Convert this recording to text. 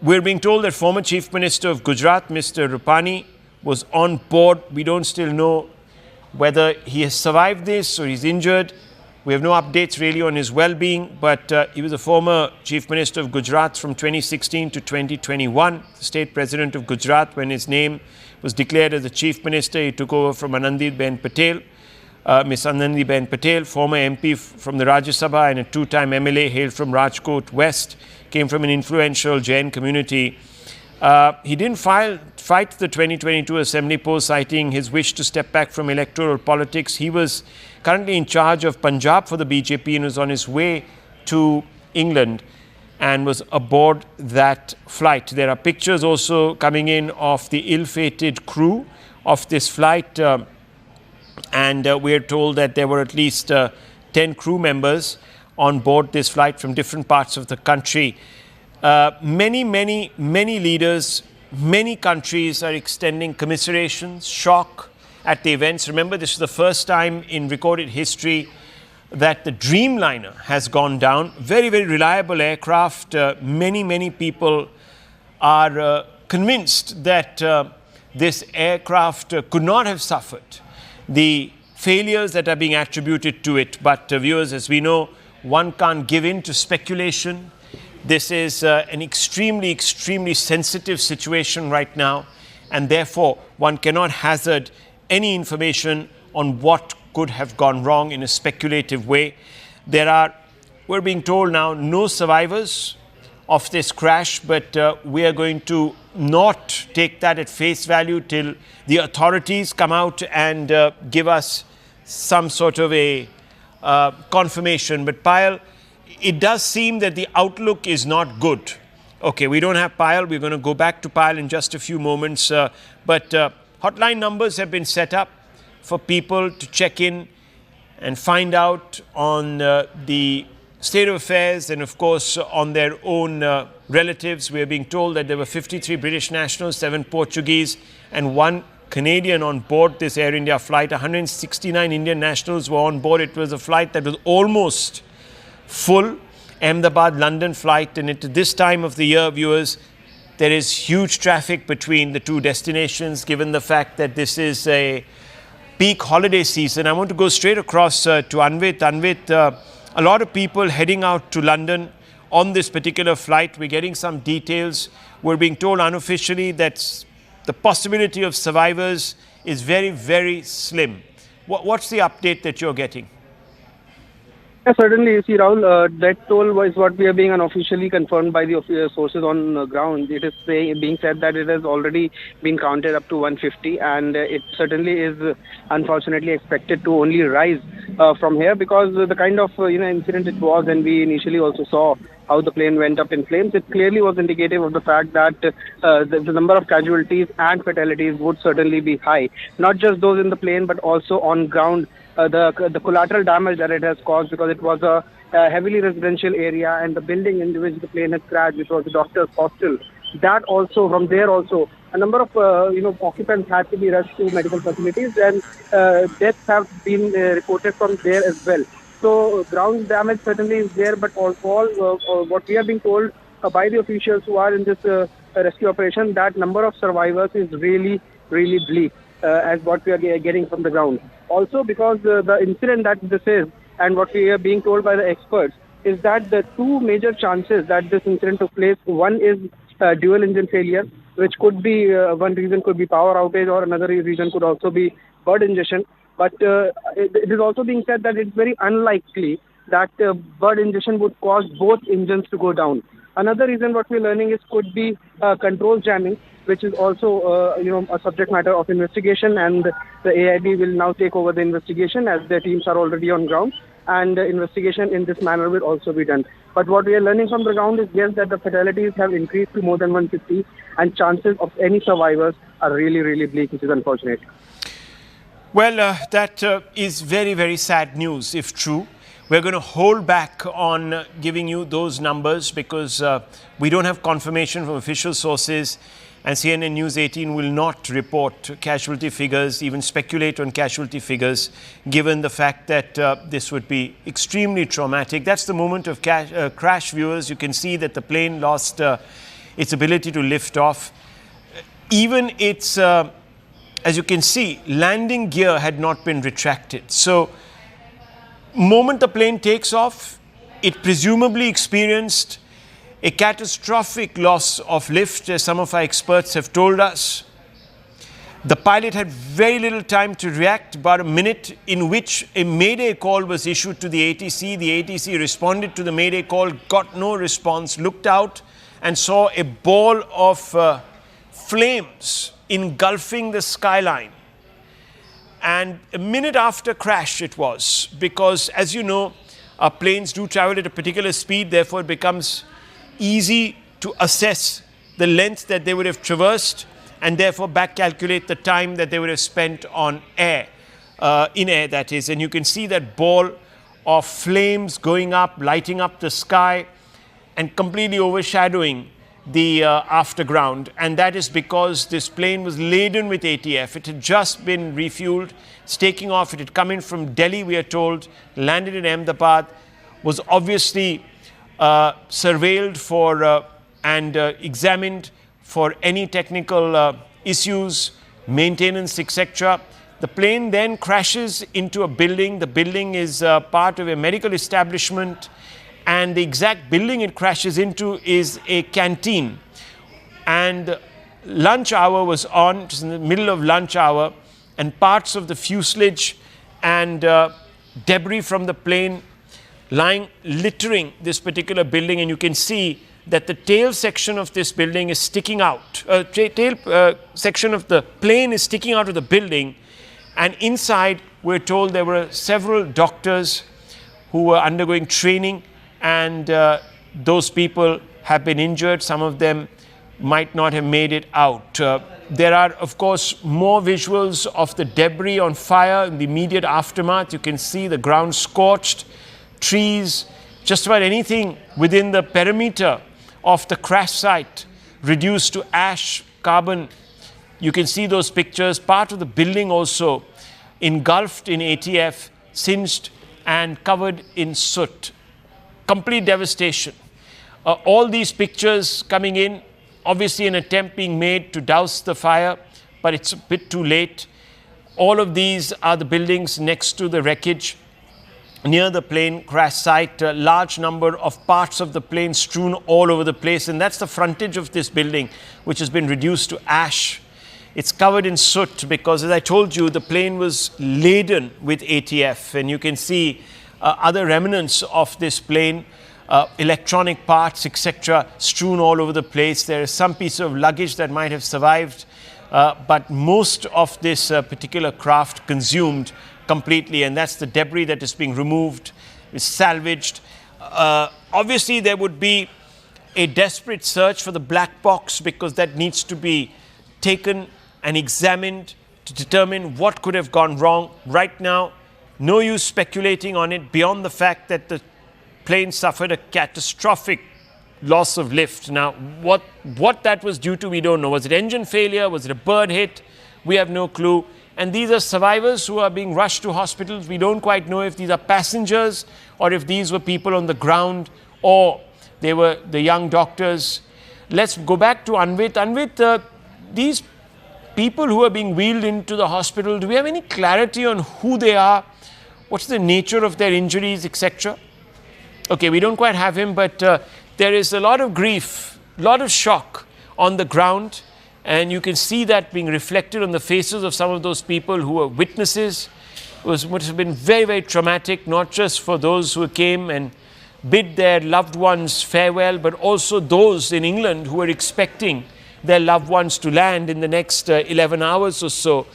We're being told that former Chief Minister of Gujarat, Mr. Rupani, was on board. We don't still know whether he has survived this or he's injured. We have no updates really on his well-being, but he was a former Chief Minister of Gujarat from 2016 to 2021, the state president of Gujarat. When his name was declared as the Chief Minister, he took over from Anandiben Patel, Miss Anandiben Patel, former MP from the Rajya Sabha and a two-time MLA, hailed from Rajkot West, came from an influential Jain community. He didn't fight the 2022 Assembly poll, citing his wish to step back from electoral politics. He was currently in charge of Punjab for the BJP and was on his way to England and was aboard that flight. There are pictures also coming in of the ill-fated crew of this flight, and we are told that there were at least 10 crew members on board this flight from different parts of the country. Many leaders, many countries are extending commiserations, shock at the events. Remember, this is the first time in recorded history that the Dreamliner has gone down. Very reliable aircraft. Many people are convinced that this aircraft could not have suffered the failures that are being attributed to it. But viewers, as we know, one can't give in to speculation. This is an extremely sensitive situation right now, and therefore one cannot hazard any information on what could have gone wrong in a speculative way. We're being told now, no survivors of this crash, but we are going to not take that at face value till the authorities come out and give us some sort of a confirmation. But Payal, it does seem that the outlook is not good. Okay, we don't have Payal. We're going to go back to Payal in just a few moments. But hotline numbers have been set up for people to check in and find out on the state of affairs and, of course, on their own relatives. We are being told that there were 53 British nationals, 7 Portuguese and 1 Canadian on board this Air India flight. 169 Indian nationals were on board. It was a flight that was almost full, Ahmedabad, London flight, and at this time of the year, viewers, there is huge traffic between the two destinations, given the fact that this is a peak holiday season. I want to go straight across to Anvit. Anvit, a lot of people heading out to London on this particular flight. We're getting some details. We're being told unofficially that the possibility of survivors is very slim. What's the update that you're getting? Yeah, certainly, you see, Rahul, that toll is what we are being unofficially confirmed by the sources on ground. It is being said that it has already been counted up to 150, and it certainly is unfortunately expected to only rise from here, because the kind of incident it was, and we initially also saw how the plane went up in flames. It clearly was indicative of the fact that the number of casualties and fatalities would certainly be high. Not just those in the plane, but also on ground. The collateral damage that it has caused, because it was a heavily residential area, and the building in which the plane had crashed, which was the doctor's hostel, that also, from there also, a number of occupants had to be rushed to medical facilities, and deaths have been reported from there as well. So ground damage certainly is there, but all what we are being told by the officials who are in this rescue operation, that number of survivors is really bleak, as what we are getting from the ground. Also, because the incident that this is, and what we are being told by the experts, is that the two major chances that this incident took place, one is dual engine failure, which could be, one reason could be power outage, or another reason could also be bird ingestion. But it is also being said that it's very unlikely that bird ingestion would cause both engines to go down. Another reason what we're learning is could be control jamming, which is also a subject matter of investigation, and the AIB will now take over the investigation, as their teams are already on ground, and the investigation in this manner will also be done. But what we are learning from the ground is, yes, that the fatalities have increased to more than 150, and chances of any survivors are really bleak, which is unfortunate. Well, that is very sad news, if true. We're going to hold back on giving you those numbers because we don't have confirmation from official sources, and CNN News 18 will not report casualty figures, even speculate on casualty figures, given the fact that this would be extremely traumatic. That's the moment of crash, viewers. You can see that the plane lost its ability to lift off. Even its, as you can see, landing gear had not been retracted. So, moment the plane takes off, it presumably experienced a catastrophic loss of lift, as some of our experts have told us. The pilot had very little time to react, about a minute, in which a mayday call was issued to the ATC. The ATC responded to the mayday call, got no response, looked out and saw a ball of flames engulfing the skyline. And a minute after crash it was, because as you know, our planes do travel at a particular speed, therefore it becomes easy to assess the length that they would have traversed and therefore back calculate the time that they would have spent on air, in air that is. And you can see that ball of flames going up, lighting up the sky and completely overshadowing the afterground. And that is because this plane was laden with ATF. It had just been refueled. It's taking off. It had come in from Delhi, we are told, landed in Ahmedabad, was obviously surveilled for and examined for any technical issues, maintenance, etc. The plane then crashes into a building. The building is part of a medical establishment, and the exact building it crashes into is a canteen. And lunch hour was on, it was in the middle of lunch hour, and parts of the fuselage and debris from the plane lying littering this particular building. And you can see that the tail section of this building is sticking out. Tail section of the plane is sticking out of the building, and inside we're told there were several doctors who were undergoing training, and those people have been injured. Some of them might not have made it out. There are, of course, more visuals of the debris on fire in the immediate aftermath. You can see the ground scorched, trees, just about anything within the perimeter of the crash site reduced to ash, carbon. You can see those pictures. Part of the building also engulfed in ATF, singed and covered in soot. Complete devastation. All these pictures coming in, obviously an attempt being made to douse the fire, but it's a bit too late. All of these are the buildings next to the wreckage. Near the plane crash site, a large number of parts of the plane strewn all over the place, and that's the frontage of this building, which has been reduced to ash. It's covered in soot because, as I told you, the plane was laden with ATF, and you can see other remnants of this plane, electronic parts, etc., strewn all over the place. There is some piece of luggage that might have survived, but most of this particular craft consumed completely, and that's the debris that is being removed, is salvaged. Obviously, there would be a desperate search for the black box, because that needs to be taken and examined to determine what could have gone wrong. Right now, no use speculating on it beyond the fact that the plane suffered a catastrophic loss of lift. Now, what that was due to, we don't know. Was it engine failure? Was it a bird hit? We have no clue. And these are survivors who are being rushed to hospitals. We don't quite know if these are passengers or if these were people on the ground or they were the young doctors. Let's go back to Anvit. Anvit, these people who are being wheeled into the hospital, do we have any clarity on who they are? What's the nature of their injuries, etc.? Okay, we don't quite have him, but there is a lot of grief, a lot of shock on the ground. And you can see that being reflected on the faces of some of those people who were witnesses. It must have been very, very traumatic, not just for those who came and bid their loved ones farewell, but also those in England who were expecting their loved ones to land in the next 11 hours or so.